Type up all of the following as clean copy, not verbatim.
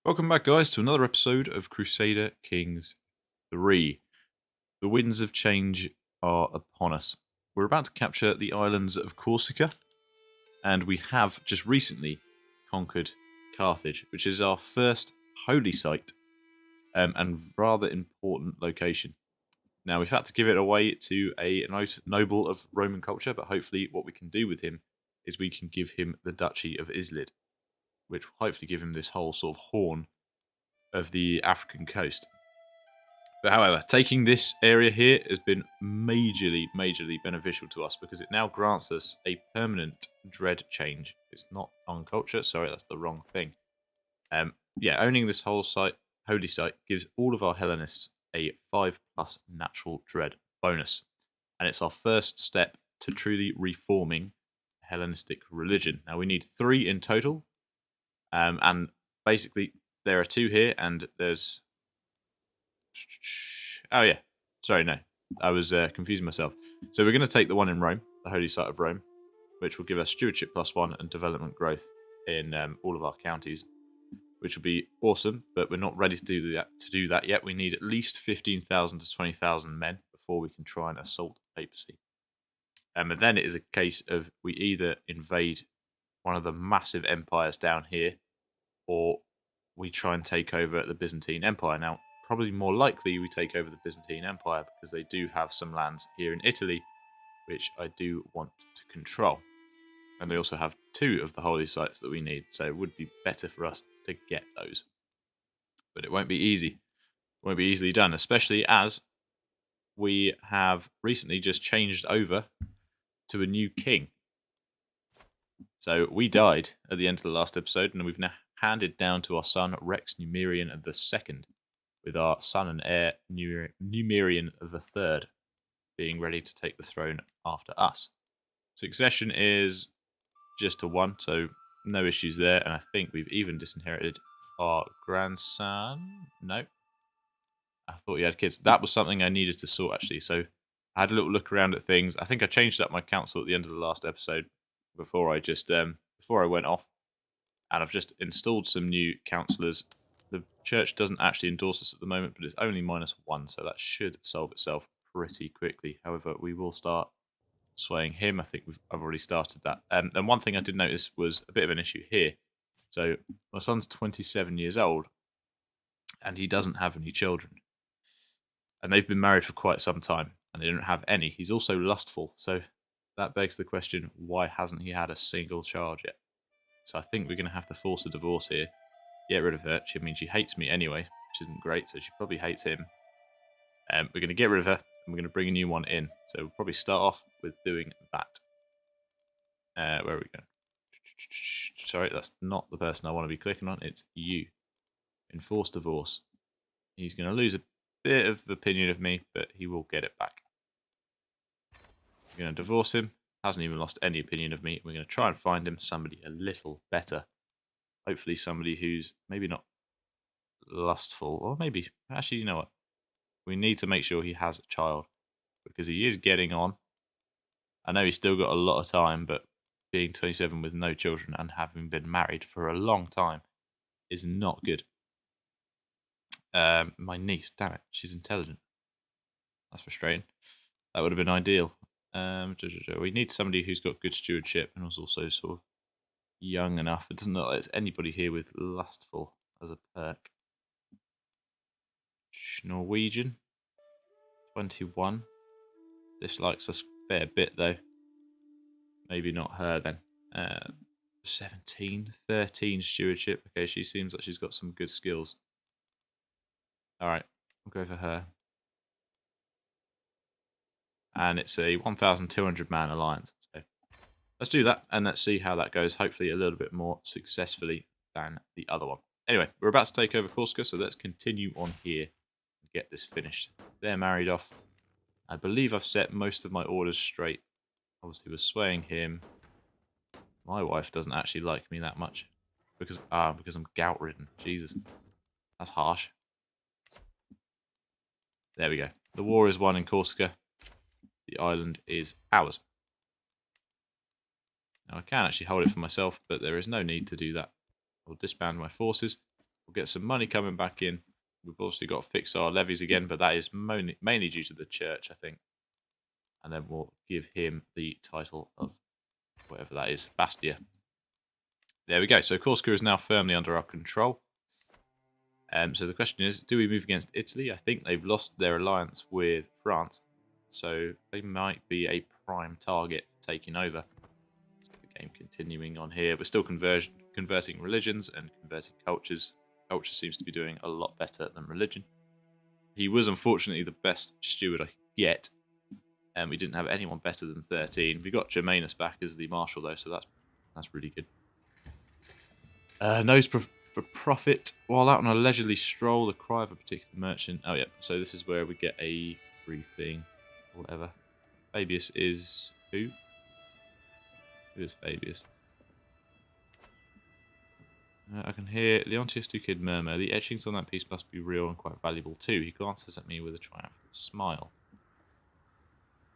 Welcome back, guys, to another episode of Crusader Kings 3. The winds of change are upon us. We're about to capture the islands of Corsica, and we have just recently conquered Carthage, which is our first holy site and rather important location. Now, we've had to give it away to a noble of Roman culture, but hopefully what we can do with him is we can give him the Duchy of Islid, which will hopefully give him this whole sort of horn of the African coast. But however, taking this area here has been majorly beneficial to us because it now grants us a permanent dread change. It's not on culture, sorry, that's the wrong thing. Owning this whole site, holy site, gives all of our Hellenists a 5+ natural dread bonus. And it's our first step to truly reforming Hellenistic religion. Now we need 3 in total. And basically there are 2 here, and there's... Oh, yeah. Sorry, no. I was confusing myself. So we're going to take the one in Rome, the Holy Site of Rome, which will give us stewardship +1 and development growth in all of our counties, which will be awesome, but we're not ready to do that yet. We need at least 15,000 to 20,000 men before we can try and assault the papacy. And then it is a case of we either invade one of the massive empires down here, or we try and take over the Byzantine Empire. Now, probably more likely we take over the Byzantine Empire because they do have some lands here in Italy, which I do want to control. And they also have 2 of the holy sites that we need, so it would be better for us to get those. But it won't be easy. It won't be easily done, especially as we have recently just changed over to a new king. So we died at the end of the last episode, and we've now handed down to our son Rex Numerian II, with our son and heir Numerian III being ready to take the throne after us. Succession is just a 1, so no issues there, and I think we've even disinherited our grandson. No. I thought he had kids. That was something I needed to sort, actually, so I had a little look around at things. I think I changed up my council at the end of the last episode before I went off, and I've just installed some new councillors. The church doesn't actually endorse us at the moment, but it's only -1, so that should solve itself pretty quickly. However, we will start swaying him. I think I've already started that. And one thing I did notice was a bit of an issue here. So my son's 27 years old, and he doesn't have any children. And they've been married for quite some time, and they don't have any. He's also lustful, so that begs the question, why hasn't he had a single child yet? So I think we're going to have to force a divorce here. Get rid of her. She hates me anyway, which isn't great, so she probably hates him. We're going to get rid of her, and we're going to bring a new one in. So we'll probably start off with doing that. Where are we going? Sorry, that's not the person I want to be clicking on. It's you. Enforce divorce. He's going to lose a bit of opinion of me, but he will get it back. We're going to divorce him. Hasn't even lost any opinion of me. We're going to try and find him somebody a little better. Hopefully somebody who's maybe not lustful, or maybe, actually, you know what? We need to make sure he has a child, because he is getting on. I know he's still got a lot of time, but being 27 with no children and having been married for a long time is not good. My niece, damn it, she's intelligent. That's frustrating. That would have been ideal. We need somebody who's got good stewardship and was also sort of young enough. It doesn't look like there's anybody here with lustful as a perk. Norwegian, 21. Dislikes us a fair bit, though. Maybe not her, then. 17, 13 stewardship. Okay, she seems like she's got some good skills. Alright, we'll go for her. And it's a 1,200 man alliance. So let's do that, and let's see how that goes. Hopefully a little bit more successfully than the other one. Anyway, we're about to take over Corsica, so let's continue on here and get this finished. They're married off. I believe I've set most of my orders straight. Obviously, we're swaying him. My wife doesn't actually like me that much because I'm gout-ridden. Jesus, that's harsh. There we go. The war is won in Corsica. The island is ours. Now, I can actually hold it for myself, but there is no need to do that. I'll disband my forces, We'll get some money coming back in. We've obviously got to fix our levies again, but that is mainly due to the church, I think. And then we'll give him the title of whatever that is, Bastia. There we go. So Corsica is now firmly under our control. So the question is, do we move against Italy? I think they've lost their alliance with France, so they might be a prime target for taking over. So the game continuing on here. We're still converting religions and converting cultures. Culture seems to be doing a lot better than religion. He was unfortunately the best steward I could get, and we didn't have anyone better than 13. We got Germanus back as the marshal though, so that's really good. Nose for profit. While out on a leisurely stroll, the cry of a particular merchant. Oh yeah, so this is where we get a free thing, or whatever. Fabius is who? Who is Fabius? I can hear Leontius Duquid murmur, the etchings on that piece must be real and quite valuable too. He glances at me with a triumphant smile.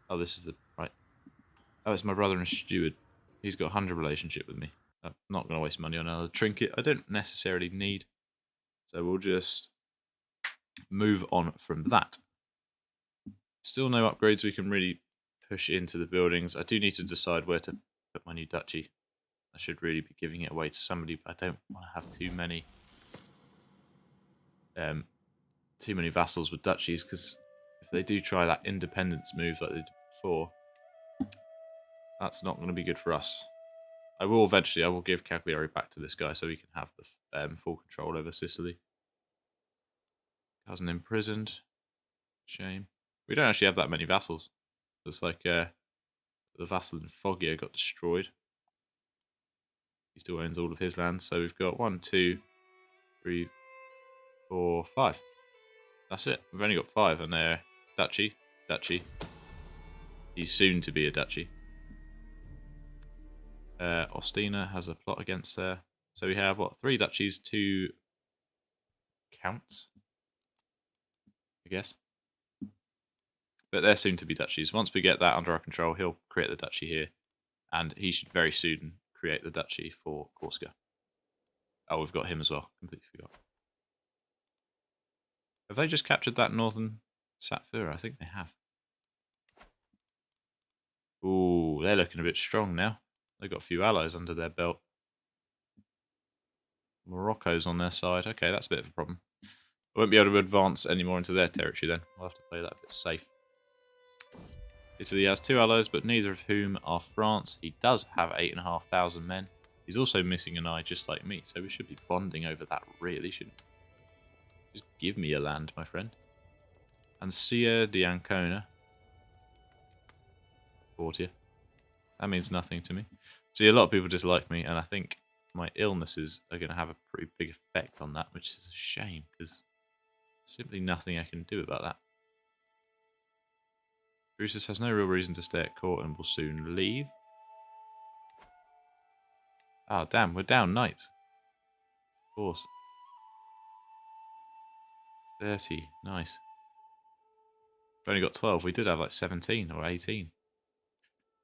Oh, this is the... right. Oh, it's my brother and steward. He's got 100 relationship with me. I'm not going to waste money on another trinket. I don't necessarily need. So we'll just move on from that. Still no upgrades we can really push into the buildings. I do need to decide where to put my new duchy. I should really be giving it away to somebody, but I don't want to have too many vassals with duchies, because if they do try that independence move like they did before, that's not going to be good for us. I will give Cagliari back to this guy so he can have the full control over Sicily. Cousin imprisoned. Shame. We don't actually have that many vassals. It's like the vassal in Foggia got destroyed. He still owns all of his land. So we've got 1, 2, 3, 4, 5. That's it. We've only got 5, and they're duchy. He's soon to be a duchy. Ostina has a plot against there. So we have, 3 duchies, 2 counts, I guess. But they're soon to be duchies. Once we get that under our control, he'll create the duchy here. And he should very soon create the duchy for Corsica. Oh, we've got him as well. Completely forgot. Have they just captured that northern Satfura? I think they have. Ooh, they're looking a bit strong now. They've got a few allies under their belt. Morocco's on their side. Okay, that's a bit of a problem. I won't be able to advance any more into their territory then. We'll have to play that a bit safe. Italy has 2 allies, but neither of whom are France. He does have 8,500 men. He's also missing an eye just like me, so we should be bonding over that really, shouldn't we? Just give me a land, my friend. Ansia di Ancona. Portia. That means nothing to me. See, a lot of people dislike me, and I think my illnesses are going to have a pretty big effect on that, which is a shame, because there's simply nothing I can do about that. Drusus has no real reason to stay at court and will soon leave. Oh, damn, we're down knights. Of course. 30, nice. We've only got 12. We did have like 17 or 18.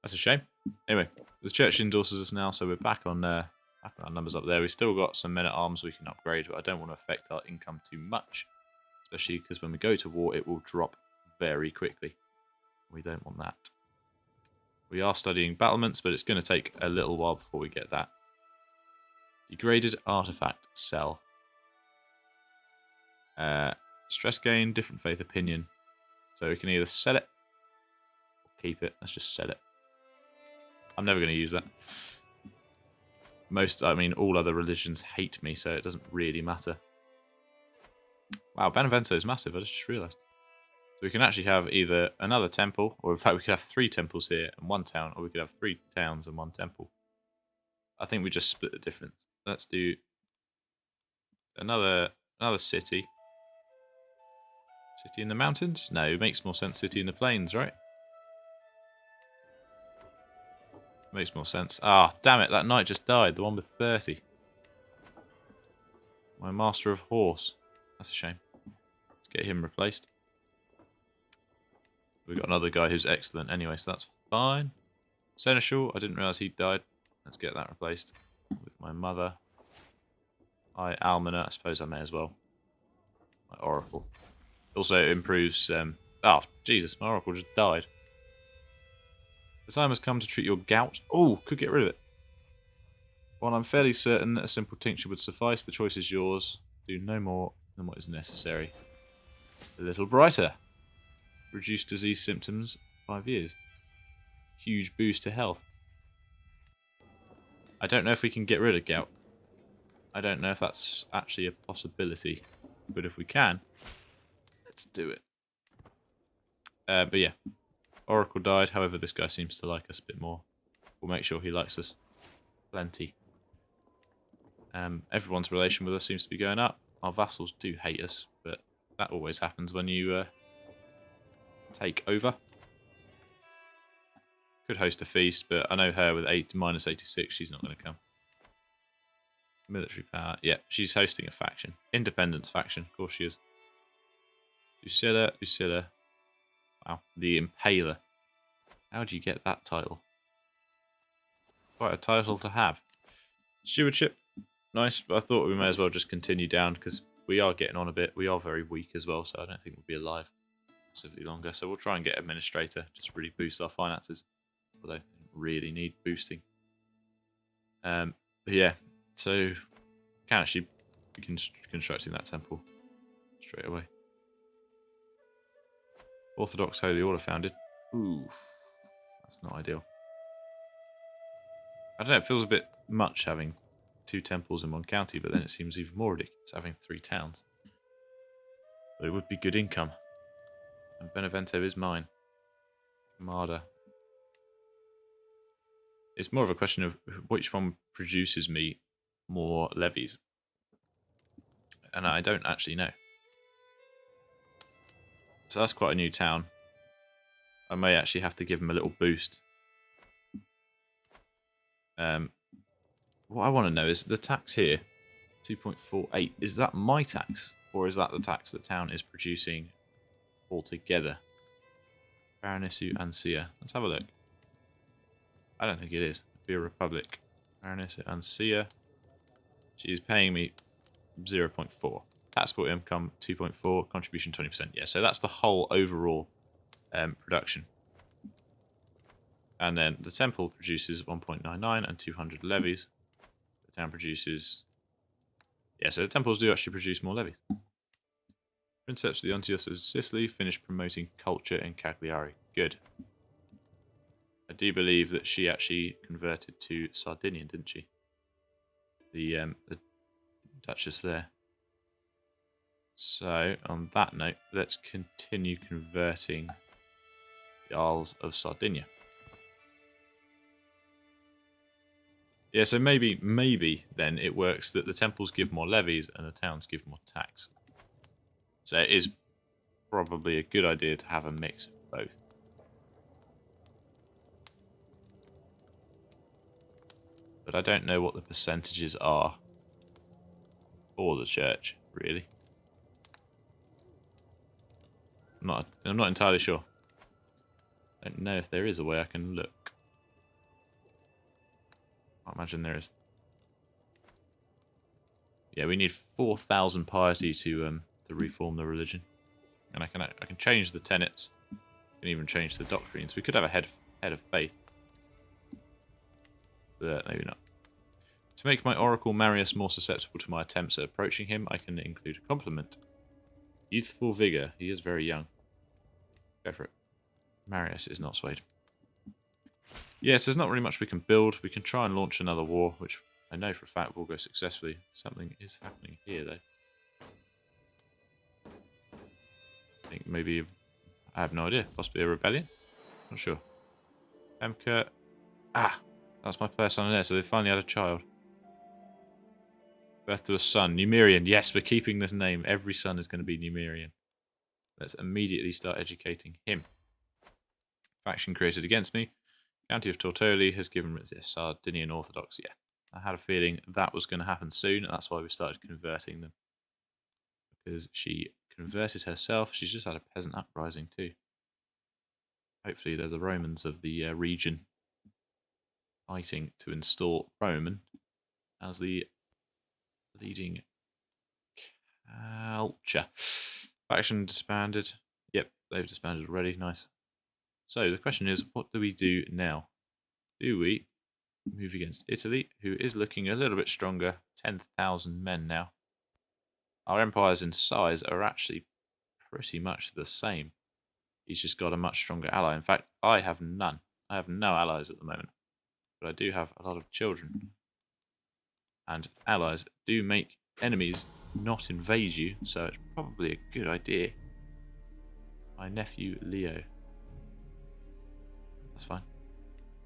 That's a shame. Anyway, the church endorses us now, so we're back on our numbers up there. We've still got some men-at-arms we can upgrade, but I don't want to affect our income too much, especially because when we go to war, it will drop very quickly. We don't want that. We are studying battlements, but it's going to take a little while before we get that. Degraded artifact, sell. Stress gain, different faith opinion. So we can either sell it or keep it. Let's just sell it. I'm never going to use that. All other religions hate me, so it doesn't really matter. Wow, Benevento is massive, I just realised. So we can actually have either another temple, or in fact we could have 3 temples here and 1 town, or we could have 3 towns and 1 temple. I think we just split the difference. Let's do another city. City in the mountains? No, it makes more sense city in the plains, right? Makes more sense. Ah, damn it, that knight just died, the one with 30. My master of horse. That's a shame. Let's get him replaced. We've got another guy who's excellent anyway, so that's fine. Seneschal, I didn't realise he died. Let's get that replaced with my mother. Almoner, I suppose I may as well. My Oracle. Also improves... oh, Jesus, my Oracle just died. The time has come to treat your gout. Oh, could get rid of it. While I'm fairly certain that a simple tincture would suffice, the choice is yours. Do no more than what is necessary. A little brighter. Reduce disease symptoms 5 years. Huge boost to health. I don't know if we can get rid of gout. I don't know if that's actually a possibility. But if we can, let's do it. But yeah, Oracle died. However, this guy seems to like us a bit more. We'll make sure he likes us plenty. Everyone's relation with us seems to be going up. Our vassals do hate us, but that always happens when you take over. Could host a feast, but I know her with -86, she's not going to come. Military power. Yeah, she's hosting a faction. Independence faction, of course she is. Usilla. Wow, the Impaler. How do you get that title? Quite a title to have. Stewardship. Nice, but I thought we may as well just continue down because we are getting on a bit. We are very weak as well, so I don't think we'll be alive massively longer. So we'll try and get Administrator, just really boost our finances. Although, they really need boosting. But yeah, so can actually begin constructing that temple straight away. Orthodox Holy Order founded. Ooh, that's not ideal. I don't know, it feels a bit much having 2 temples in one county, but then it seems even more ridiculous having 3 towns. But it would be good income. And Benevento is mine. Camada. It's more of a question of which one produces me more levies. And I don't actually know. So that's quite a new town. I may actually have to give him a little boost. What I want to know is the tax here, 2.48. Is that my tax? Or is that the tax that town is producing altogether? Baronessu Ansia. Let's have a look. I don't think it is. It'd be a republic. Baronessu Ansia. She's paying me 0.4. Taxable income 2.4. Contribution 20%. Yeah, so that's the whole overall production. And then the temple produces 1.99 and 200 levies. The town produces... Yeah, so the temples do actually produce more levies. Princeps of the Ontios of Sicily finished promoting culture in Cagliari. Good. I do believe that she actually converted to Sardinian, didn't she? The Duchess there. So, on that note, let's continue converting the Isles of Sardinia. Yeah, so maybe then it works that the temples give more levies and the towns give more tax. So it is probably a good idea to have a mix of both. But I don't know what the percentages are for the church, really. I'm not entirely sure. I don't know if there is a way I can look. I imagine there is. Yeah, we need 4,000 piety to reform the religion, and I can change the tenets. I can even change the doctrines. We could have a head of faith, but maybe not. To make my Oracle Marius more susceptible to my attempts at approaching him, I can include a compliment. Youthful vigor. He is very young. Go for it. Marius is not swayed. Yes, there's not really much we can build. We can try and launch another war, which I know for a fact will go successfully. Something is happening here, though. I think maybe... I have no idea. Possibly a rebellion? Not sure. Emka... Ah! That's my player son in there, so they finally had a child. Birth to a son. Numerian. Yes, we're keeping this name. Every son is going to be Numerian. Let's immediately start educating him. Faction created against me. County of Tortoli has given me Sardinian Orthodox. Yeah, I had a feeling that was going to happen soon, and that's why we started converting them. Because she converted herself. She's just had a peasant uprising too. Hopefully they're the Romans of the region fighting to install Roman as the Bleeding culture. Faction disbanded. Yep, they've disbanded already. Nice. So the question is, what do we do now? Do we move against Italy, who is looking a little bit stronger? 10,000 men now. Our empires in size are actually pretty much the same. He's just got a much stronger ally. In fact, I have none. I have no allies at the moment. But I do have a lot of children. And allies do make enemies not invade you, so it's probably a good idea. My nephew Leo. That's fine.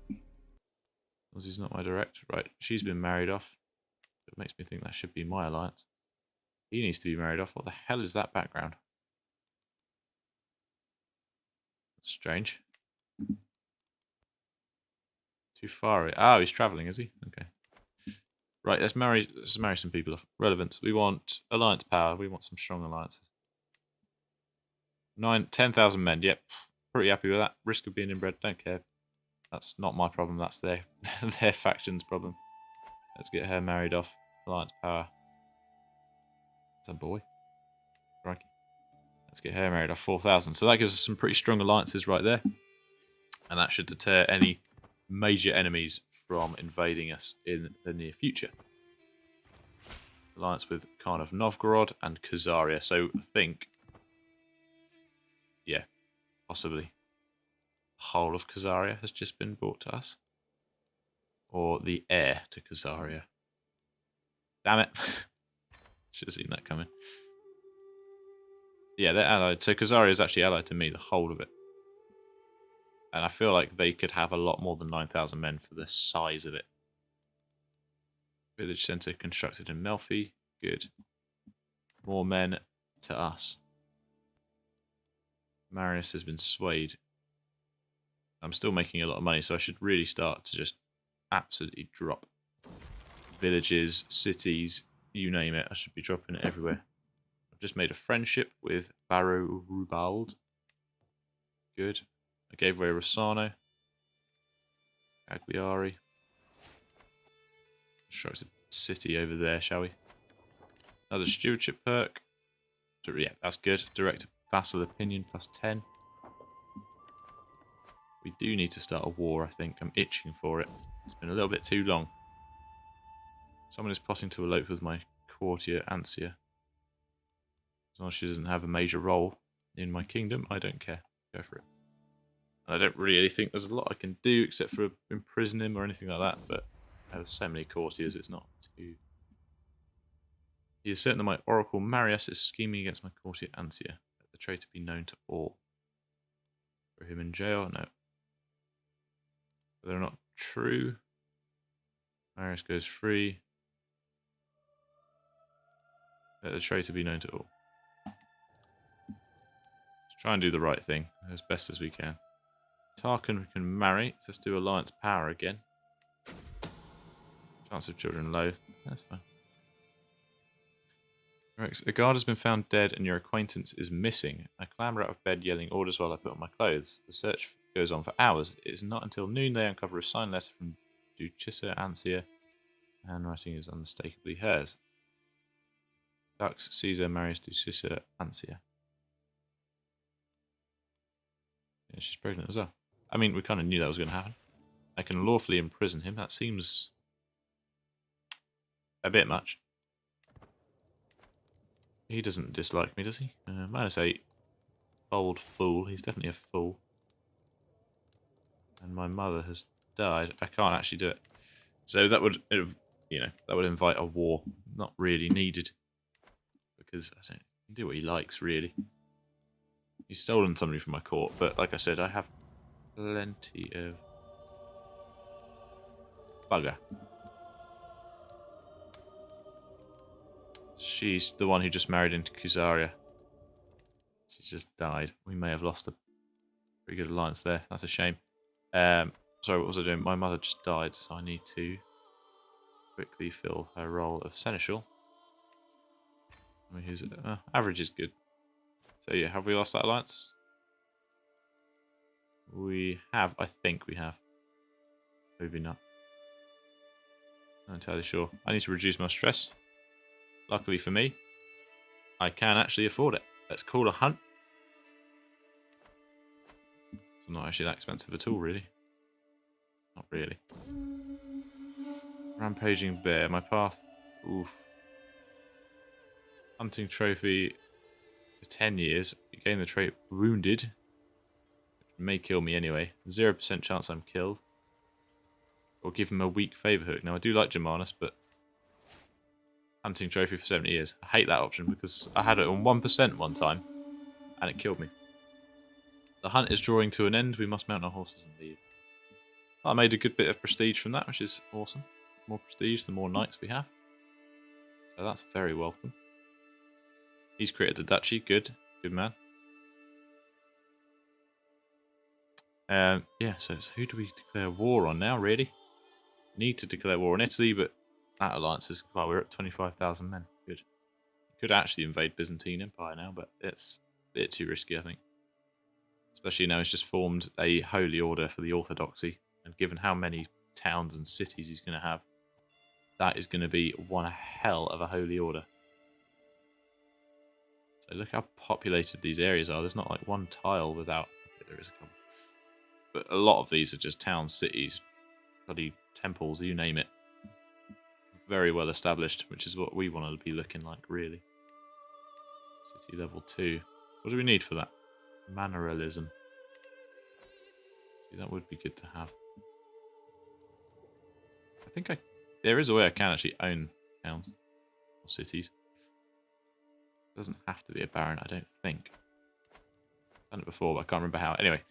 Because he's not my direct. Right, she's been married off. It makes me think that should be my alliance. He needs to be married off. What the hell is that background? That's strange. Too far. Oh, he's travelling, is he? Okay. Right, let's marry some people of relevance. We want alliance power. We want some strong alliances. 10,000 men. Yep, pretty happy with that. Risk of being inbred. Don't care. That's not my problem. That's their their faction's problem. Let's get her married off. Alliance power. That's a boy. Crikey. Let's get her married off. 4,000. So that gives us some pretty strong alliances right there, and that should deter any major enemies from invading us in the near future. Alliance with Khan of Novgorod and Khazaria. So I think, yeah, possibly the whole of Khazaria has just been brought to us. Or the heir to Khazaria. Damn it. Should have seen that coming. Yeah, they're allied. So Khazaria is actually allied to me, the whole of it. And I feel like they could have a lot more than 9,000 men for the size of it. Village centre constructed in Melfi. Good. More men to us. Marius has been swayed. I'm still making a lot of money, so I should really start to just absolutely drop villages, cities, you name it. I should be dropping it everywhere. I've just made a friendship with Barrow Rubald. Good. I gave away Rossano. Cagliari. Constructed city over there, shall we? Another stewardship perk. Yeah, that's good. Direct vassal opinion plus 10. We do need to start a war, I think. I'm itching for it. It's been a little bit too long. Someone is plotting to elope with my courtier, Ansia. As long as she doesn't have a major role in my kingdom, I don't care. Go for it. And I don't really think there's a lot I can do except for imprison him or anything like that, but I have so many courtiers, it's not too... He is certain that my oracle Marius is scheming against my courtier Ansia. Let the traitor be known to all. Throw him in jail? No. They're not true. Marius goes free. Let the traitor be known to all. Let's try and do the right thing as best as we can. Tarkan we can marry. Let's do alliance power again. Chance of children low. That's fine. A guard has been found dead and your acquaintance is missing. I clamber out of bed yelling orders while I put on my clothes. The search goes on for hours. It is not until noon they uncover a signed letter from Duchessa Ansia. Handwriting is unmistakably hers. Dux Caesar marries Duchessa Ansia. Yeah, she's pregnant as well. I mean, we kind of knew that was going to happen. I can lawfully imprison him. That seems a bit much. He doesn't dislike me, does he? -8. Old fool. He's definitely a fool. And my mother has died. I can't actually do it. So that would, that would invite a war. Not really needed. Because I don't he can do what he likes, really. He's stolen somebody from my court, but like I said, I have plenty of bugger. She's the one who just married into Khazaria. She's just died. We may have lost a pretty good alliance there. That's a shame. Sorry, what was I doing? My mother just died, so I need to quickly fill her role of seneschal. I mean, who's average is good. So yeah, have we lost that alliance? We have. I think we have. Maybe not. Not entirely sure. I need to reduce my stress. Luckily for me, I can actually afford it. Let's call a hunt. It's not actually that expensive at all, really. Not really. Rampaging bear. My path. Oof. Hunting trophy for 10 years. You gain the trait wounded. Which may kill me anyway. 0% chance I'm killed. Or give him a weak favour hook. Now I do like Germanus, but hunting trophy for 70 years. I hate that option because I had it on 1% one time and it killed me. The hunt is drawing to an end. We must mount our horses and leave. I made a good bit of prestige from that, which is awesome. The more prestige, the more knights we have. So that's very welcome. He's created the duchy. Good. Good man. Yeah, so who do we declare war on now, really? Need to declare war on Italy, but that alliance is... Well, we're at 25,000 men. Good. Could actually invade Byzantine Empire now, but it's a bit too risky, I think. Especially now he's just formed a holy order for the Orthodoxy. And given how many towns and cities he's going to have, that is going to be one hell of a holy order. So look how populated these areas are. There's not like one tile without... Okay, there is a couple. But a lot of these are just towns, cities, bloody temples, you name it. Very well established, which is what we want to be looking like, really. City level 2. What do we need for that? Manneralism. See, that would be good to have. I think there is a way I can actually own towns or cities. It doesn't have to be a baron, I don't think. I've done it before, but I can't remember how. Anyway.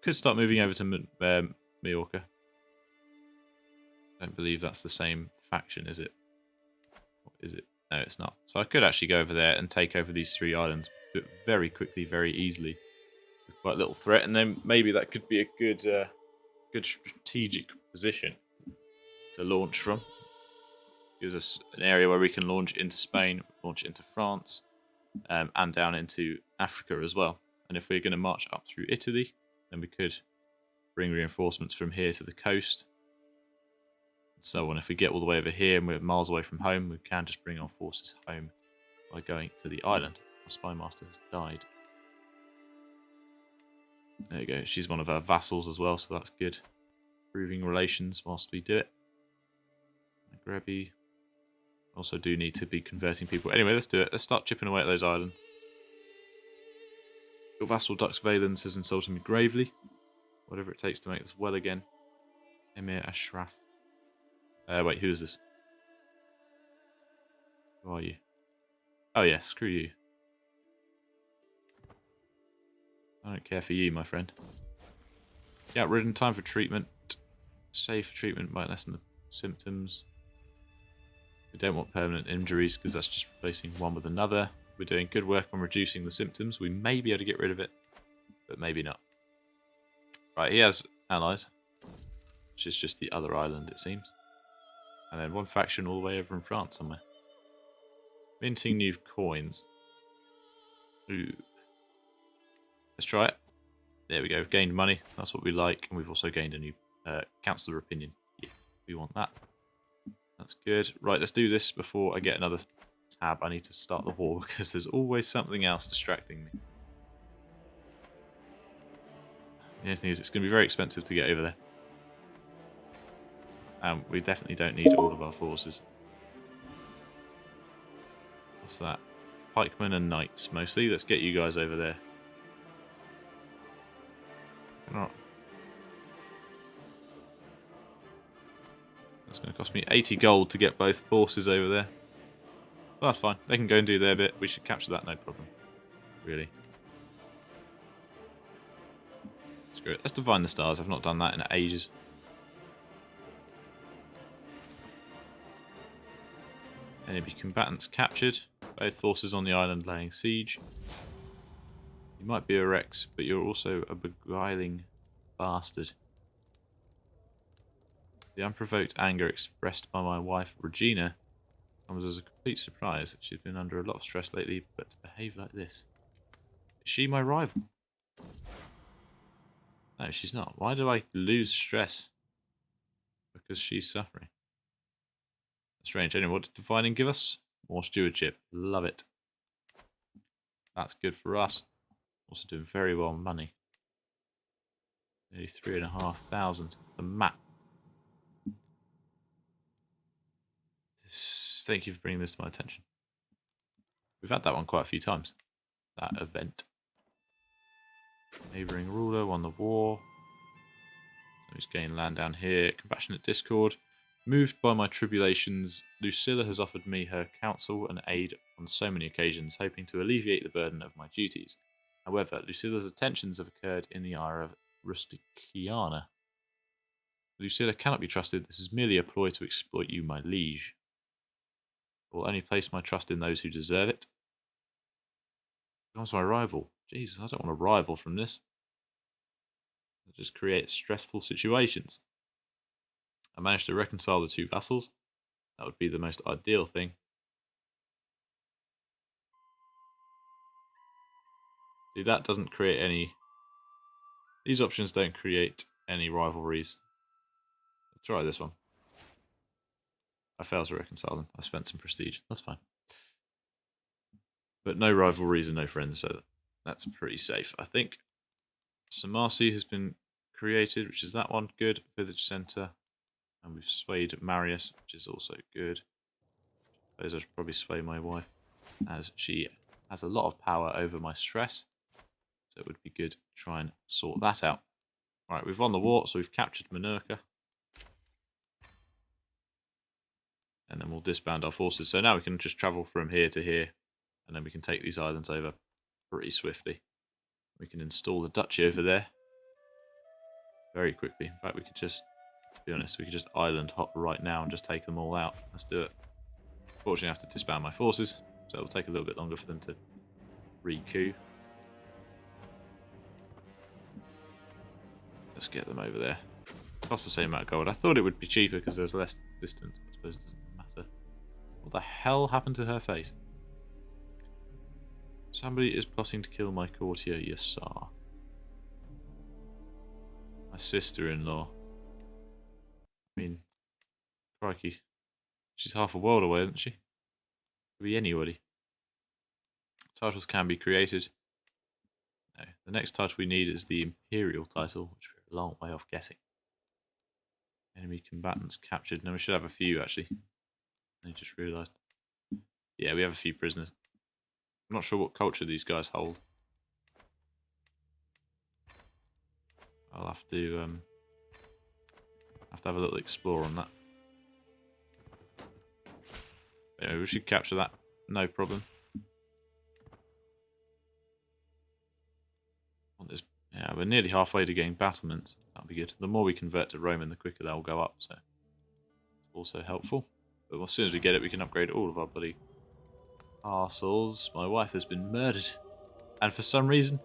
Could start moving over to Majorca. Don't believe that's the same faction, is it? What is it? No, it's not. So I could actually go over there and take over these 3 islands very quickly, very easily. With quite a little threat, and then maybe that could be a good strategic position to launch from. Gives us an area where we can launch into Spain, launch into France, and down into Africa as well. And if we're going to march up through Italy, then we could bring reinforcements from here to the coast. And so on. If we get all the way over here and we're miles away from home, we can just bring our forces home by going to the island. Our spy master has died. There you go. She's one of our vassals as well, so that's good. Improving relations whilst we do it. Grebby. Also do need to be converting people. Anyway, let's do it. Let's start chipping away at those islands. Your vassal Dux Valens has insulted me gravely. Whatever it takes to make this well again. Emir Ashraf. Wait, who is this? Who are you? Oh yeah, screw you. I don't care for you, my friend. Yeah, ridden time for treatment. Safe treatment might lessen the symptoms. We don't want permanent injuries because that's just replacing one with another. We're doing good work on reducing the symptoms. We may be able to get rid of it, but maybe not. Right, he has allies, which is just the other island, it seems. And then one faction all the way over in France somewhere. Minting new coins. Ooh. Let's try it. There we go. We've gained money. That's what we like. And we've also gained a new councillor opinion. Yeah, we want that. That's good. Right, let's do this before I get another tab. I need to start the war because there's always something else distracting me. The only thing is it's going to be very expensive to get over there. We definitely don't need all of our forces. What's that? Pikemen and knights mostly. Let's get you guys over there. Not. That's going to cost me 80 gold to get both forces over there. Well, that's fine. They can go and do their bit. We should capture that, no problem. Really. Screw it. Let's divine the stars. I've not done that in ages. Enemy combatants captured. Both forces on the island laying siege. You might be a Rex, but you're also a beguiling bastard. The unprovoked anger expressed by my wife, Regina, comes as a complete surprise that she's been under a lot of stress lately, but to behave like this. Is she my rival? No, she's not. Why do I lose stress? Because she's suffering. Strange. Anyway, what did divining give us? More stewardship. Love it. That's good for us. Also doing very well on money. Nearly 3,500. The map. Thank you for bringing this to my attention. We've had that one quite a few times. That event. Neighbouring ruler won the war. So he's gained land down here. Compassionate discord. Moved by my tribulations, Lucilla has offered me her counsel and aid on so many occasions, hoping to alleviate the burden of my duties. However, Lucilla's attentions have occurred in the ire of Rusticiana. Lucilla cannot be trusted. This is merely a ploy to exploit you, my liege. I will only place my trust in those who deserve it. Becomes my rival. Jesus, I don't want a rival from this. It just creates stressful situations. I managed to reconcile the two vassals. That would be the most ideal thing. See, that doesn't create any... These options don't create any rivalries. Let's try this one. I failed to reconcile them. I spent some prestige. That's fine. But no rivalries and no friends, so that's pretty safe, I think. Samasi has been created, which is that one. Good. Village centre. And we've swayed Marius, which is also good. I suppose I should probably sway my wife, as she has a lot of power over my stress. So it would be good to try and sort that out. Alright, we've won the war, so we've captured Minorca. And then we'll disband our forces. So now we can just travel from here to here. And then we can take these islands over pretty swiftly. We can install the duchy over there very quickly. In fact, we could just, to be honest, we could just island hop right now and just take them all out. Let's do it. Fortunately, I have to disband my forces, so it'll take a little bit longer for them to recoup. Let's get them over there. Costs the same amount of gold. I thought it would be cheaper because there's less distance, but I suppose it doesn't matter. What the hell happened to her face? Somebody is plotting to kill my courtier, Yassar. My sister-in-law. I mean, crikey. She's half a world away, isn't she? Could be anybody. Titles can be created. No, the next title we need is the Imperial title, which we're a long way off getting. Enemy combatants captured. No, we should have a few, actually. I just realised. Yeah, we have a few prisoners. I'm not sure what culture these guys hold. I'll have to have a little explore on that. Anyway, we should capture that, no problem. Yeah, we're nearly halfway to getting battlements. That'll be good. The more we convert to Roman, the quicker they'll go up, so it's also helpful. But as soon as we get it, we can upgrade all of our bloody castles. My wife has been murdered, and for some reason,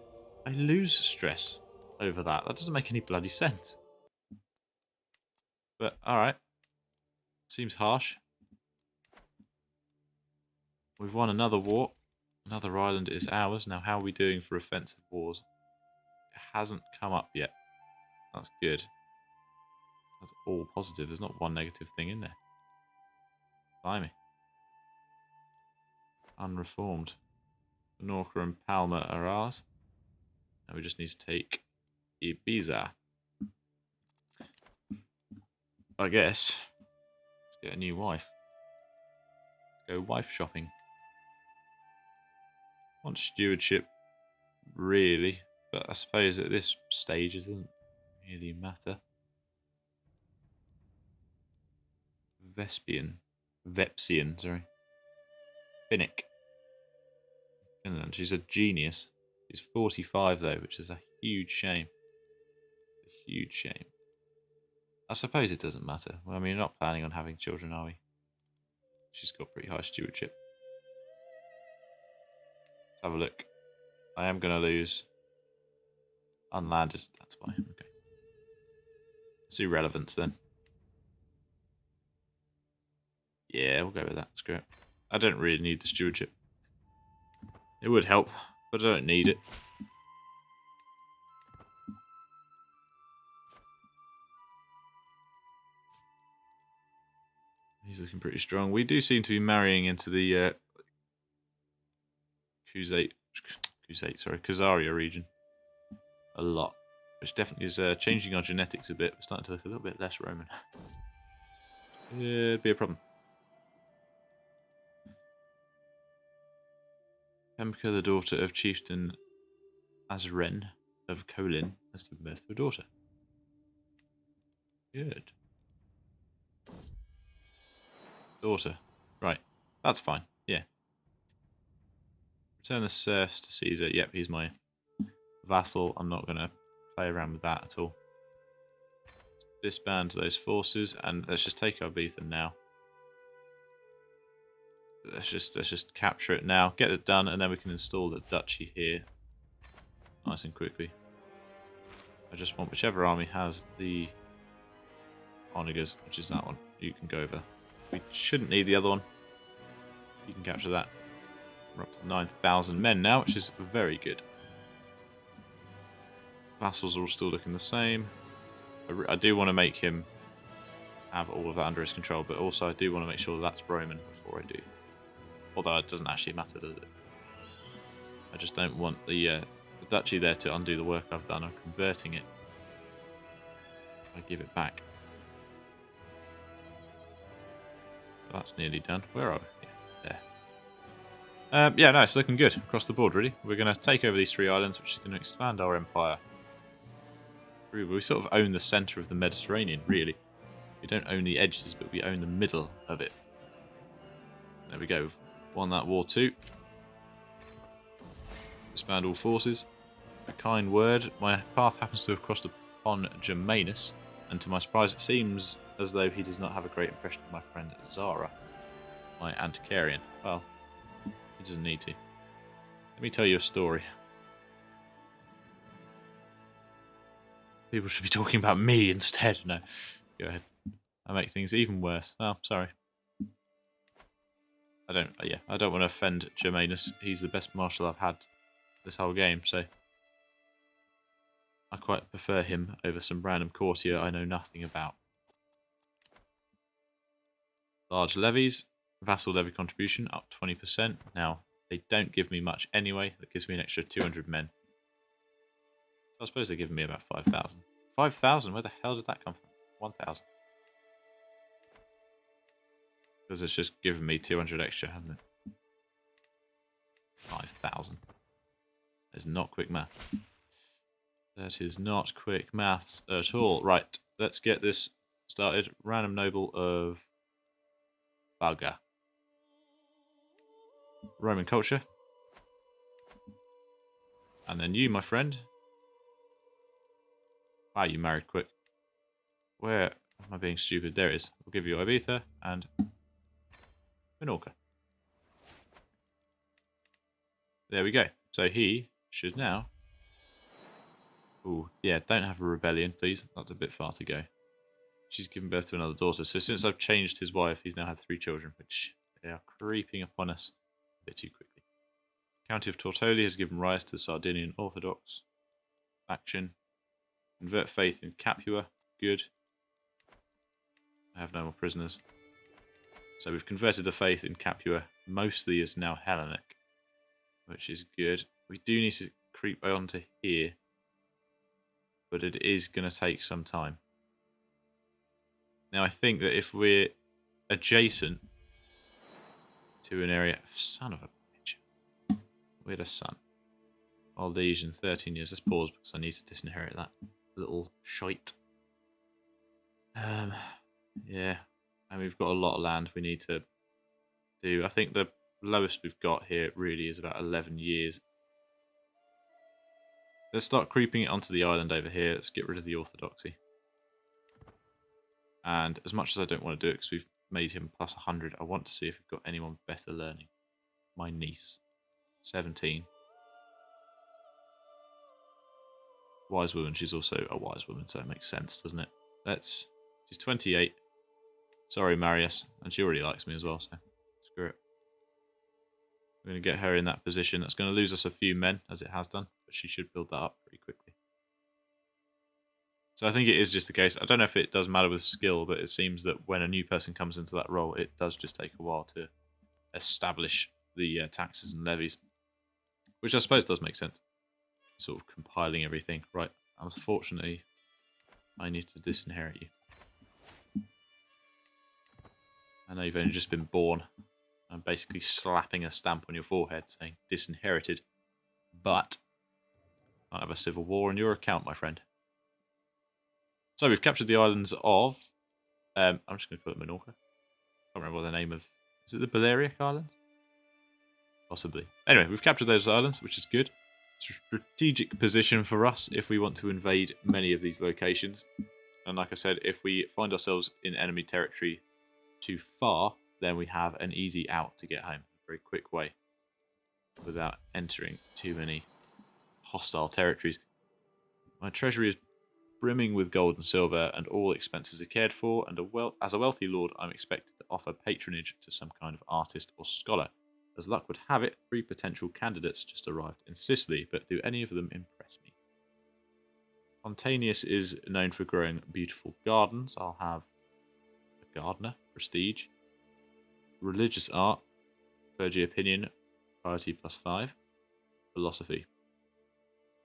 I lose stress over that. That doesn't make any bloody sense. But alright. Seems harsh. We've won another war. Another island is ours. Now, how are we doing for offensive wars? It hasn't come up yet. That's good. That's all positive. There's not one negative thing in there. Blimey. Unreformed. Minorca and Palma are ours. Now we just need to take Ibiza. I guess. Let's get a new wife. Let's go wife shopping. Want stewardship, really, but I suppose at this stage it doesn't really matter. Vepsian, sorry. Finnick. Finland. She's a genius. She's 45 though, which is a huge shame. A huge shame. I suppose it doesn't matter. Well, I mean, we're not planning on having children, are we? She's got pretty high stewardship. Let's have a look. I am going to lose. Unlanded. That's why. Okay. Let's do relevance then. Yeah, we'll go with that. Screw it. I don't really need the stewardship. It would help, but I don't need it. He's looking pretty strong. We do seem to be marrying into the Khazaria region a lot, which definitely is changing our genetics a bit. We're starting to look a little bit less Roman. It'd be a problem. Pemka, the daughter of Chieftain Azren of Kolin, has given birth to a daughter. Good. Daughter. Right. That's fine. Yeah. Return the serfs to Caesar. Yep, he's my vassal. I'm not going to play around with that at all. Disband those forces, and let's just take Arbethan now. Let's just capture it now, get it done, and then we can install the duchy here nice and quickly. I just want whichever army has the onagers, which is that one. You can go over. We shouldn't need the other one. You can capture that. We're up to 9,000 men now, which is very good. Vassals are all still looking the same. I do want to make him have all of that under his control, but also I do want to make sure that's Roman before I do. Although it doesn't actually matter, does it? I just don't want the duchy there to undo the work I've done on converting it. I give it back. That's nearly done. Where are we? Yeah, there. Yeah, no, it's looking good across the board, really. We're going to take over these 3 islands, which is going to expand our empire. We sort of own the centre of the Mediterranean, really. We don't own the edges, but we own the middle of it. There we go. We've won that war too. Disband all forces. A kind word. My path happens to have crossed upon Germanus, and to my surprise it seems as though he does not have a great impression of my friend Zara, my Antiquarian. Well, he doesn't need to. Let me tell you a story. People should be talking about me instead. No, go ahead. I make things even worse. Oh, sorry. I don't want to offend Germanus. He's the best marshal I've had this whole game, so I quite prefer him over some random courtier I know nothing about. Large levies, vassal levy contribution up 20%. Now, they don't give me much anyway. That gives me an extra 200 men. So I suppose they're giving me about 5,000. 5,000? Where the hell did that come from? 1,000. Because it's just given me 200 extra, hasn't it? 5,000. That's not quick math. That is not quick maths at all. Right, let's get this started. Random noble of Baga. Roman culture. And then you, my friend. Wow, you married quick. Where am I being stupid? There it is. We'll give you Ibiza and Minorca. There we go. So he should now... Ooh, yeah, don't have a rebellion, please. That's a bit far to go. She's given birth to another daughter. So since I've changed his wife, he's now had 3 children, which they are creeping upon us a bit too quickly. County of Tortoli has given rise to the Sardinian Orthodox faction. Convert faith in Capua. Good. I have no more prisoners. So we've converted the faith in Capua. Mostly is now Hellenic, which is good. We do need to creep onto here, but it is going to take some time. Now I think that if we're adjacent to an area... Son of a bitch. Where's a son? Old age in 13 years. Let's pause because I need to disinherit that little shite. Yeah. And we've got a lot of land we need to do. I think the lowest we've got here really is about 11 years. Let's start creeping it onto the island over here. Let's get rid of the orthodoxy. And as much as I don't want to do it because we've made him plus 100, I want to see if we've got anyone better learning. My niece. 17. Wise woman. She's also a wise woman, so it makes sense, doesn't it? She's 28. Sorry, Marius. And she already likes me as well, so screw it. We're going to get her in that position. That's going to lose us a few men, as it has done, but she should build that up pretty quickly. So I think it is just the case. I don't know if it does matter with skill, but it seems that when a new person comes into that role, it does just take a while to establish the taxes and levies, which I suppose does make sense. Sort of compiling everything. Right, unfortunately, I need to disinherit you. I know you've only just been born. I'm basically slapping a stamp on your forehead saying disinherited, but I have a civil war on your account, my friend. So we've captured the islands of... I'm just going to call it Minorca. I can't remember what the name of... Is it the Balearic Islands? Possibly. Anyway, we've captured those islands, which is good. It's a strategic position for us if we want to invade many of these locations. And like I said, if we find ourselves in enemy territory too far, then we have an easy out to get home. A very quick way without entering too many hostile territories. My treasury is brimming with gold and silver, and all expenses are cared for, and as a wealthy lord, I'm expected to offer patronage to some kind of artist or scholar. As luck would have it, 3 potential candidates just arrived in Sicily, but do any of them impress me? Pontanus is known for growing beautiful gardens. I'll have a gardener, prestige. Religious art, clergy opinion, priority +5. Philosophy,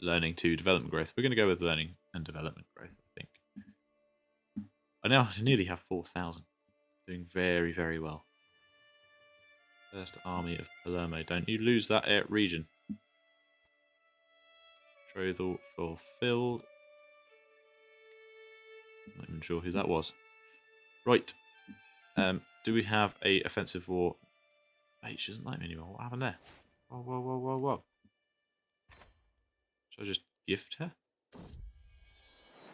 learning to development growth. We're going to go with learning and development growth, I think. I now nearly have 4,000. Doing very, very well. First army of Palermo. Don't you lose that region. Betrothal fulfilled. Not even sure who that was. Right. Do we have a offensive war? Wait, she doesn't like me anymore. What happened there? Whoa, whoa, whoa, whoa, whoa. Should I just gift her? I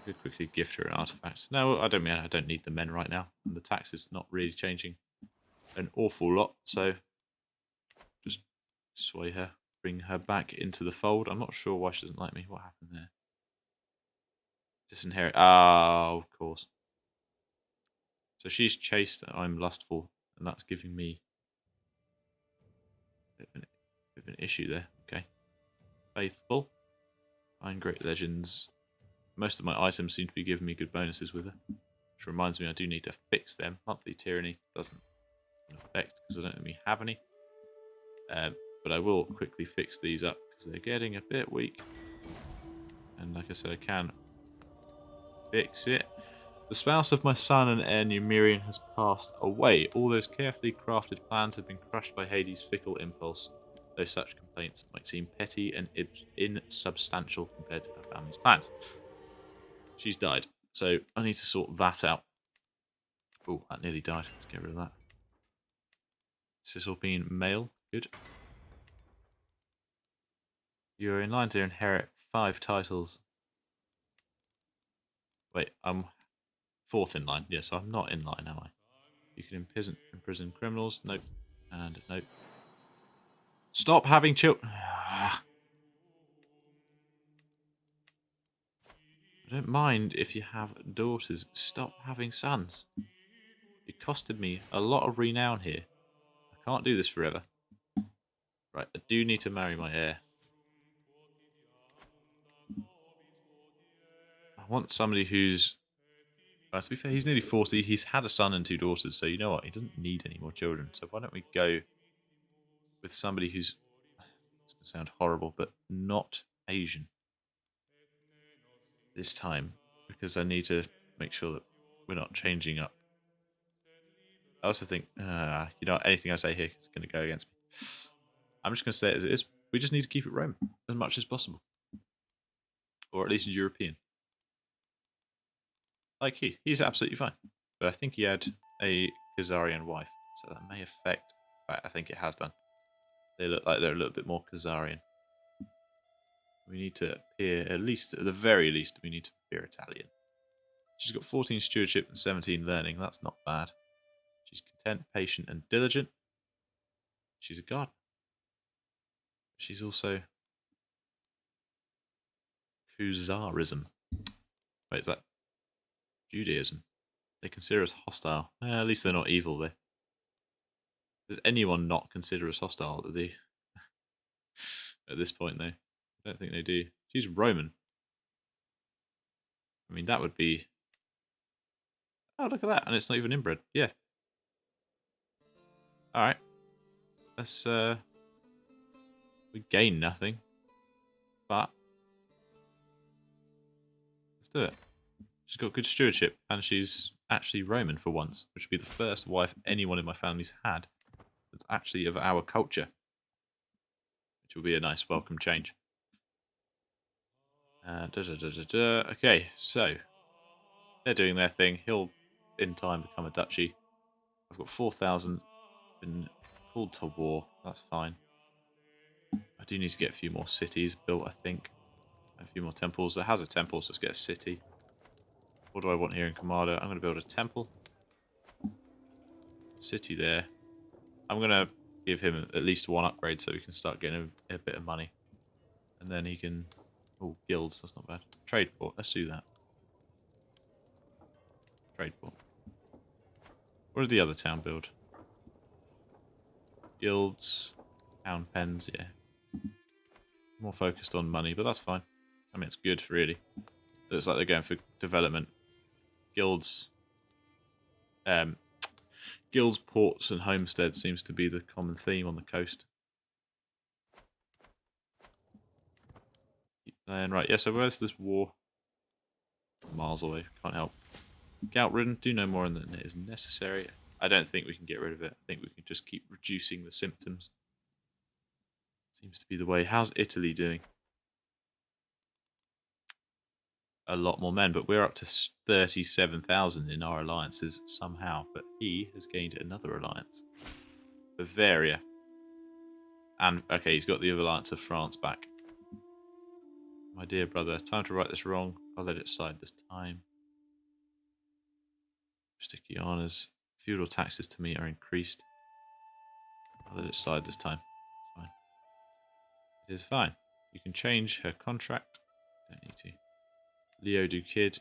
could quickly gift her an artifact. No, I don't need the men right now. And the tax is not really changing an awful lot, so just sway her, bring her back into the fold. I'm not sure why she doesn't like me. What happened there? Disinherit. Oh, of course. So she's chaste, I'm lustful, and that's giving me a bit of an issue there. Okay. Faithful. Find great legends. Most of my items seem to be giving me good bonuses with her. Which reminds me I do need to fix them. Monthly tyranny doesn't affect because I don't really have any. But I will quickly fix these up because they're getting a bit weak. And like I said, I can fix it. The spouse of my son and heir Numerian has passed away. All those carefully crafted plans have been crushed by Hades' fickle impulse, though such complaints might seem petty and insubstantial compared to her family's plans. She's died, so I need to sort that out. Oh, that nearly died. Let's get rid of that. This is all being male. Good. You're in line to inherit 5 titles. Wait, I'm 4th in line. Yes, I'm not in line, am I? You can imprison criminals. Nope. And nope. Stop having children. I don't mind if you have daughters. Stop having sons. It costed me a lot of renown here. I can't do this forever. Right, I do need to marry my heir. I want somebody who's... to be fair, he's nearly 40. He's had a son and 2 daughters, so you know what? He doesn't need any more children. So why don't we go with somebody who's... It's going to sound horrible, but not Asian. This time, because I need to make sure that we're not changing up. I also think, anything I say here is going to go against me. I'm just going to say it as it is. We just need to keep it Roman as much as possible. Or at least European. Like he's absolutely fine. But I think he had a Khazarian wife, so that may affect. I think it has done. They look like they're a little bit more Khazarian. We need to appear, at the very least, we need to appear Italian. She's got 14 stewardship and 17 learning. That's not bad. She's content, patient, and diligent. She's a gardener. She's also Crusaderism. Wait, is that Judaism? They consider us hostile. At least they're not evil, though. Does anyone not consider us hostile at this point, though? I don't think they do. She's Roman. I mean, that would be... Oh, look at that. And it's not even inbred. Yeah. Alright. Let's, we gain nothing. But let's do it. She's got good stewardship, and she's actually Roman for once, which would be the first wife anyone in my family's had that's actually of our culture, which will be a nice welcome change. Okay, so they're doing their thing. He'll, in time, become a duchy. I've got 4,000 been called to war. That's fine. I do need to get a few more cities built, I think. A few more temples. There has a temple, so let's get a city. What do I want here in Kamada? I'm going to build a temple. City there. I'm going to give him at least one upgrade so we can start getting a bit of money. And then he can... Oh, guilds. That's not bad. Trade port. Let's do that. Trade port. What did the other town build? Guilds. Town pens, yeah. More focused on money, but that's fine. I mean, it's good, really. Looks like they're going for development. Guilds... guilds, ports, and homesteads seems to be the common theme on the coast. And right, yeah, so where's this war? Miles away, can't help. Gout-ridden, do no more than it is necessary. I don't think we can get rid of it. I think we can just keep reducing the symptoms. Seems to be the way. How's Italy doing? A lot more men, but we're up to 37,000 in our alliances somehow. But he has gained another alliance. Bavaria. And, okay, he's got the alliance of France back. My dear brother, time to right this wrong. I'll let it slide this time. Sticky honours. Feudal taxes to me are increased. I'll let it slide this time. It's fine. It is fine. You can change her contract. Don't need to. Leo Duquid.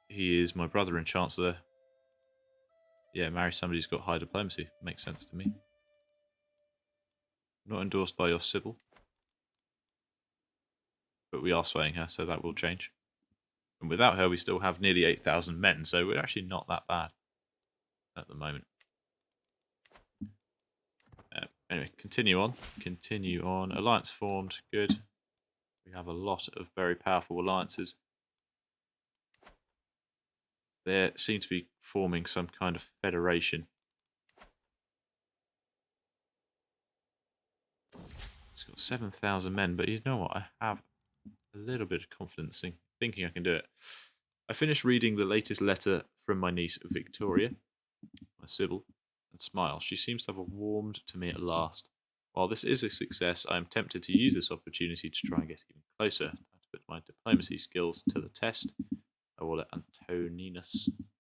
He is my brother and Chancellor. Yeah, marry somebody who's got high diplomacy. Makes sense to me. Not endorsed by your Sybil. But we are swaying her, so that will change. And without her, we still have nearly 8,000 men, so we're actually not that bad at the moment. Anyway, continue on. Continue on. Alliance formed. Good. We have a lot of very powerful alliances. They seem to be forming some kind of federation. It's got 7,000 men, but you know what? I have a little bit of confidence in thinking I can do it. I finished reading the latest letter from my niece Victoria, my Sybil, and smile. She seems to have warmed to me at last. While this is a success, I am tempted to use this opportunity to try and get even closer. Time to put my diplomacy skills to the test. I will let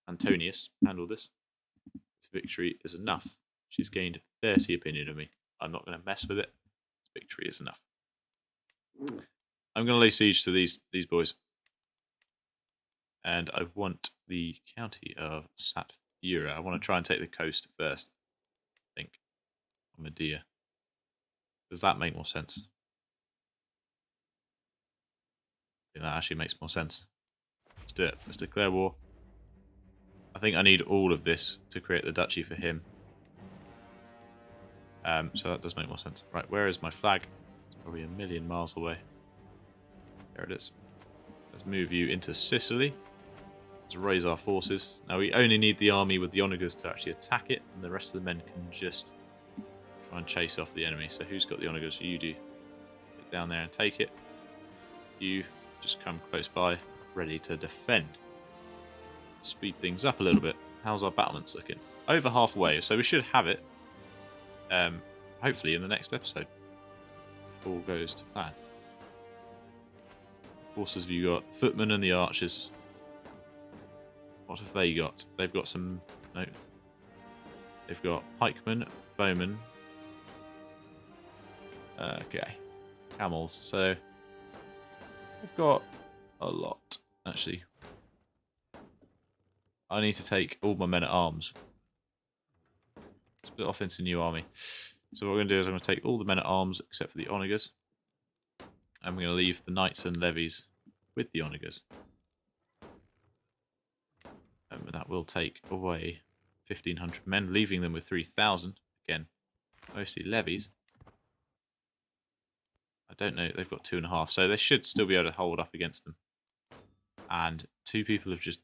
Antonius handle this. This victory is enough. She's gained 30 opinion of me. I'm not going to mess with it. This victory is enough. I'm going to lay siege to these boys. And I want the county of Satfura. I want to try and take the coast first, I think. Medea. Does that make more sense? I think that actually makes more sense. Let's do it. Let's declare war. I think I need all of this to create the duchy for him. So that does make more sense. Right, where is my flag? It's probably a million miles away. There it is. Let's move you into Sicily. Let's raise our forces. Now we only need the army with the onagers to actually attack it, and the rest of the men can just try and chase off the enemy. So who's got the onagers? You do. Get down there and take it. You just come close by, ready to defend. Speed things up a little bit. How's our battlements looking? Over halfway, so we should have it. Hopefully in the next episode. If all goes to plan. Forces have you got? Footmen and the archers. What have they got? They've got some... No. They've got pikemen, bowmen. Okay. Camels. So they've got a lot, actually. I need to take all my men at arms. Split off into a new army. So what we're going to do is I'm going to take all the men at arms except for the onagers. And we're going to leave the knights and levies with the onagers. will take away 1,500 men, leaving them with 3,000. Again, mostly levies. I don't know. They've got 2.5, so they should still be able to hold up against them. And 2 people have just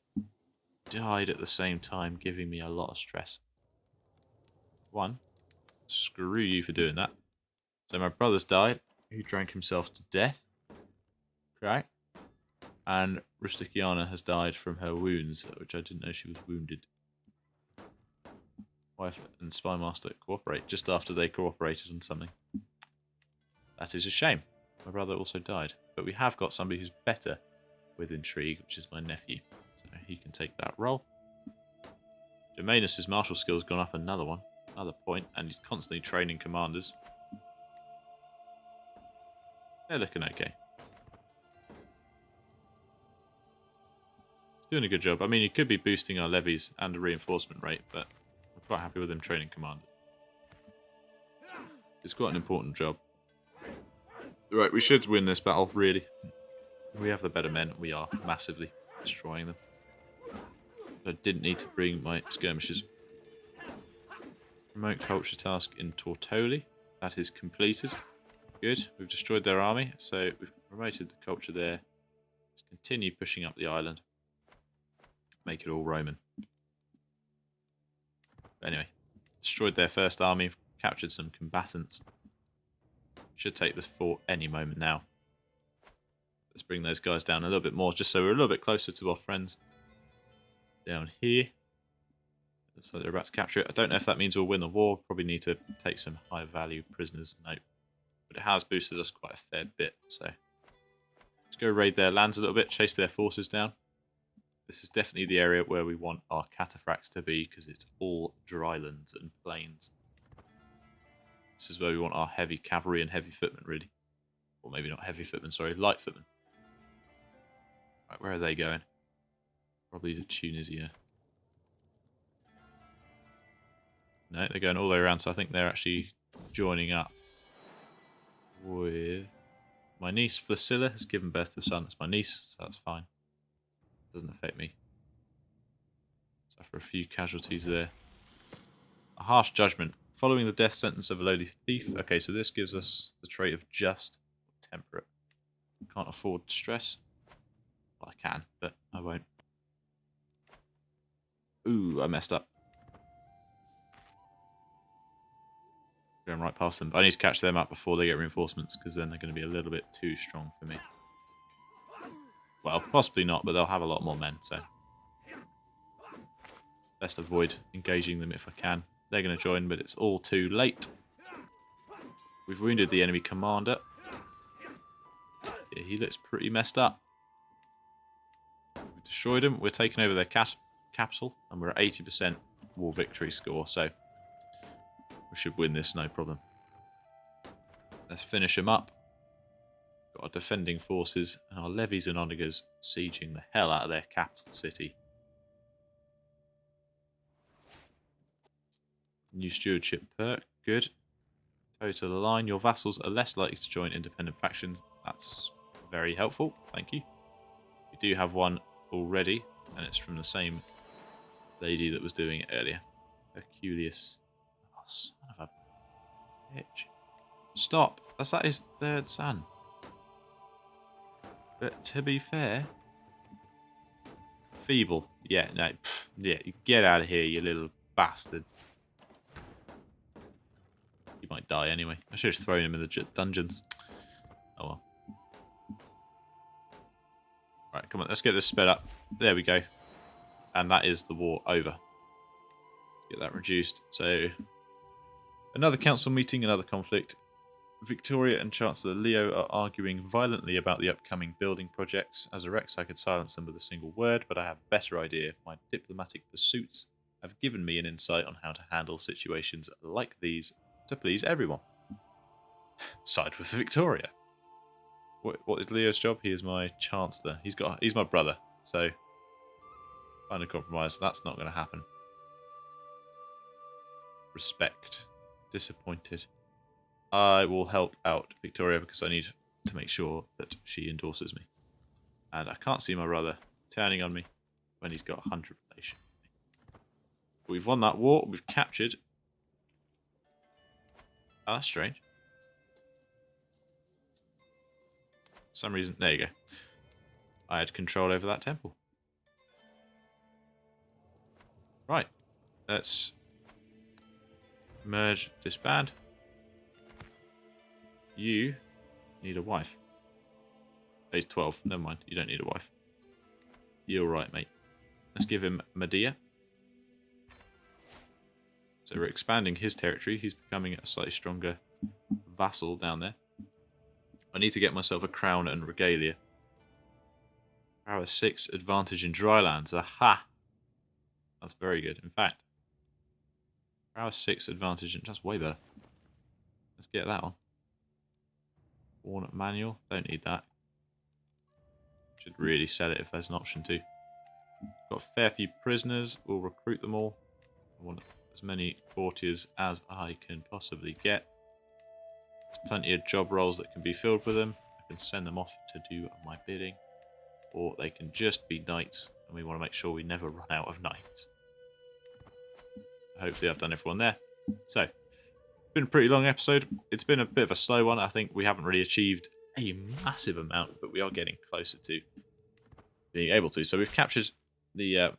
died at the same time, giving me a lot of stress. 1, screw you for doing that. So my brother's died. He drank himself to death. Okay. And Rustikiana has died from her wounds, which I didn't know she was wounded. Wife and Spymaster cooperate just after they cooperated on something. That is a shame. My brother also died. But we have got somebody who's better with intrigue, which is my nephew. So he can take that role. Germanus' martial skills gone up another point, and he's constantly training commanders. They're looking okay. He's doing a good job. I mean, he could be boosting our levies and a reinforcement rate, but I'm quite happy with him training commanders. It's quite an important job. Right, we should win this battle, really. We have the better men. We are massively destroying them. I didn't need to bring my skirmishers. Remote culture task in Tortoli. That is completed. Good. We've destroyed their army, so we've promoted the culture there. Let's continue pushing up the island. Make it all Roman. But anyway, destroyed their first army, captured some combatants. Should take this fort any moment now. Let's bring those guys down a little bit more, just so we're a little bit closer to our friends down here. Looks like they're about to capture it. I don't know if that means we'll win the war. Probably need to take some high value prisoners. No. But it has boosted us quite a fair bit, so let's go raid their lands a little bit, chase their forces down. This is definitely the area where we want our cataphracts to be, because it's all drylands and plains. This is where we want our heavy cavalry and heavy footmen, really. Or maybe not heavy footmen, sorry, light footmen. Right, where are they going? Probably to Tunisia. No, they're going all the way around, so I think they're actually joining up with my niece. Flacilla has given birth to a son. That's my niece, so that's fine. Doesn't affect me. Suffer a few casualties there. A harsh judgment. Following the death sentence of a lowly thief. Okay, so this gives us the trait of just, temperate. Can't afford stress. Well, I can, but I won't. Ooh, I messed up. Going right past them. I need to catch them up before they get reinforcements, because then they're going to be a little bit too strong for me. Well, possibly not, but they'll have a lot more men, so best avoid engaging them if I can. They're going to join, but it's all too late. We've wounded the enemy commander. Yeah, he looks pretty messed up. We've destroyed him. We're taking over their capital, and we're at 80% war victory score, so we should win this, no problem. Let's finish them up. Got our defending forces and our levies and onagers sieging the hell out of their capital city. New stewardship perk, good. Total align. Your vassals are less likely to join independent factions. That's very helpful, thank you. We do have one already, and it's from the same lady that was doing it earlier. Herculeus. Oh, son of a bitch. Stop! That is third son. But to be fair, feeble. Yeah, no, yeah, get out of here, you little bastard. He might die anyway. I should have just thrown him in the dungeons. Oh well. Right, come on, let's get this sped up. There we go. And that is the war over. Get that reduced. So, another council meeting, another conflict. Victoria and Chancellor Leo are arguing violently about the upcoming building projects. As a Rex, I could silence them with a single word, but I have a better idea. My diplomatic pursuits have given me an insight on how to handle situations like these to please everyone. Side with Victoria. What is Leo's job? He is my Chancellor. He's my brother, so find a compromise. That's not going to happen. Respect. Disappointed. I will help out Victoria because I need to make sure that she endorses me. And I can't see my brother turning on me when he's got 100 relation. We've won that war. We've captured. Oh, that's strange. For some reason, there you go. I had control over that temple. Right. Let's merge, disband. You need a wife. He's 12. Never mind. You don't need a wife. You're right, mate. Let's give him Medea. So we're expanding his territory. He's becoming a slightly stronger vassal down there. I need to get myself a crown and regalia. Power 6 advantage in dry lands. Aha! That's very good. In fact, Power 6 advantage. That's way better. Let's get that on. Walnut manual. Don't need that. Should really sell it if there's an option to. Got a fair few prisoners. We'll recruit them all. I want as many courtiers as I can possibly get. There's plenty of job roles that can be filled with them. I can send them off to do my bidding. Or they can just be knights. And we want to make sure we never run out of knights. Hopefully I've done everyone there. So, it's been a pretty long episode. It's been a bit of a slow one. I think we haven't really achieved a massive amount, but we are getting closer to being able to. So we've captured the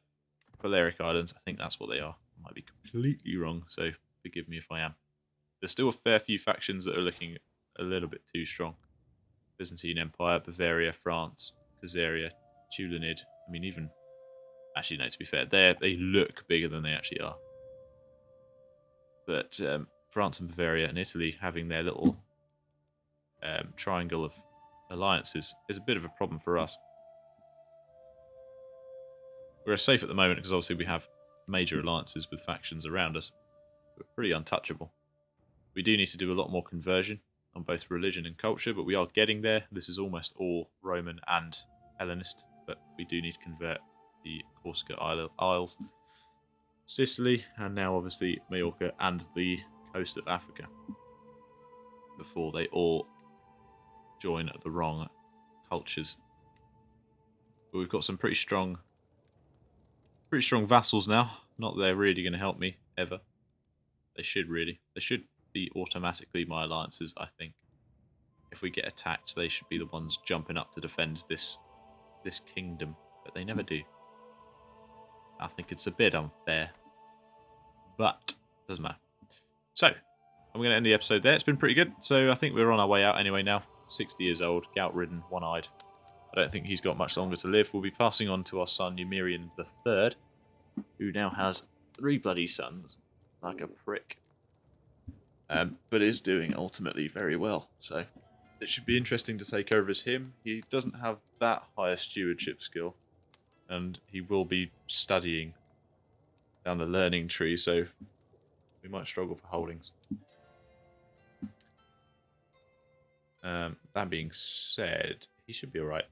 Balearic Islands. I think that's what they are. I might be completely wrong, so forgive me if I am. There's still a fair few factions that are looking a little bit too strong. Byzantine Empire, Bavaria, France, Crusader, Tulanid. I mean, even... Actually, no, to be fair, they look bigger than they actually are. But France and Bavaria and Italy having their little triangle of alliances is a bit of a problem for us. We're safe at the moment because obviously we have major alliances with factions around us. We're pretty untouchable. We do need to do a lot more conversion on both religion and culture, but we are getting there. This is almost all Roman and Hellenist, but we do need to convert the Corsica Isles, Sicily, and now obviously Majorca and the coast of Africa before they all join the wrong cultures. But we've got some pretty strong vassals now. Not that they're really going to help me ever. They should really. They should be automatically my alliances, I think. If we get attacked, they should be the ones jumping up to defend this kingdom, but they never do. I think it's a bit unfair, but doesn't matter. So, I'm going to end the episode there. It's been pretty good, so I think we're on our way out anyway now. 60 years old, gout-ridden, one-eyed. I don't think he's got much longer to live. We'll be passing on to our son, Numerian III, who now has 3 bloody sons, like a prick. But is doing ultimately very well, so it should be interesting to take over as him. He doesn't have that high a stewardship skill, and he will be studying down the learning tree, so we might struggle for holdings. That being said, he should be alright.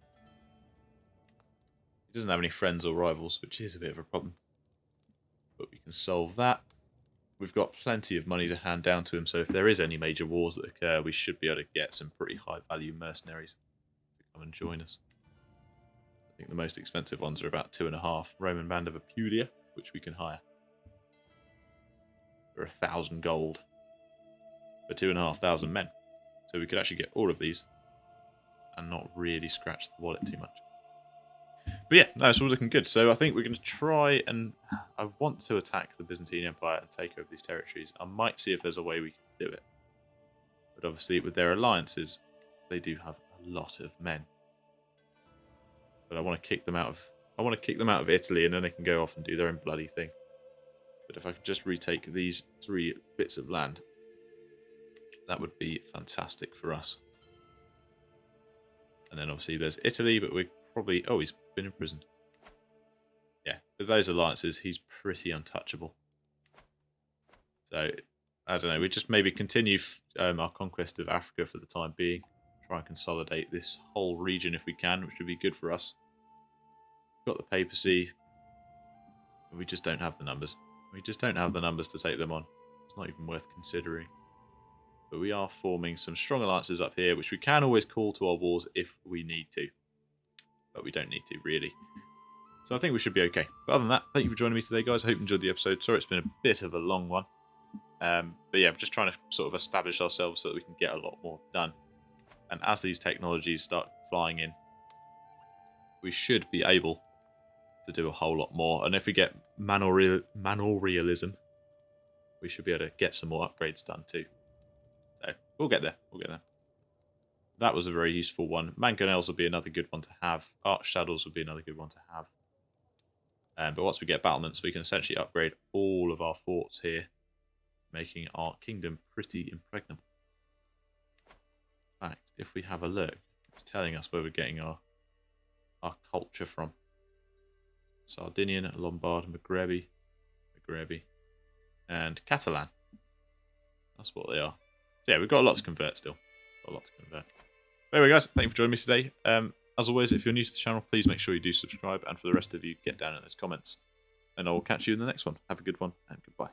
He doesn't have any friends or rivals, which is a bit of a problem. But we can solve that. We've got plenty of money to hand down to him, so if there is any major wars that occur, we should be able to get some pretty high-value mercenaries to come and join us. I think the most expensive ones are about 2.5. Roman Band of Apulia, which we can hire for 1,000 gold for 2,500 men. So we could actually get all of these and not really scratch the wallet too much. But yeah, that's all looking good. So I think we're going to try and... I want to attack the Byzantine Empire and take over these territories. I might see if there's a way we can do it. But obviously with their alliances, they do have a lot of men. But I want to kick them out of... I want to kick them out of Italy and then they can go off and do their own bloody thing. But if I could just retake these 3 bits of land, that would be fantastic for us. And then obviously there's Italy, but we're probably... Oh, he's been imprisoned. Yeah, with those alliances, he's pretty untouchable. So, I don't know, we just maybe continue our conquest of Africa for the time being. Try and consolidate this whole region if we can, which would be good for us. We've got the papacy. We just don't have the numbers. We just don't have the numbers to take them on. It's not even worth considering. But we are forming some strong alliances up here, which we can always call to our wars if we need to. But we don't need to, really. So I think we should be okay. But other than that, thank you for joining me today, guys. I hope you enjoyed the episode. Sorry it's been a bit of a long one. But yeah, I'm just trying to sort of establish ourselves so that we can get a lot more done. And as these technologies start flying in, we should be able to do a whole lot more. And if we get manual realism, we should be able to get some more upgrades done too. So we'll get there. We'll get there. That was a very useful one. Mangonels would be another good one to have. Arch saddles would be another good one to have. But once we get battlements, we can essentially upgrade all of our forts here, making our kingdom pretty impregnable. In fact, if we have a look, it's telling us where we're getting our culture from. Sardinian, Lombard, Maghreb, and Catalan. That's what they are. So yeah, we've got a lot to convert still. Got a lot to convert. Anyway, guys, thank you for joining me today. As always, if you're new to the channel, please make sure you do subscribe. And for the rest of you, get down in those comments. And I will catch you in the next one. Have a good one, and goodbye.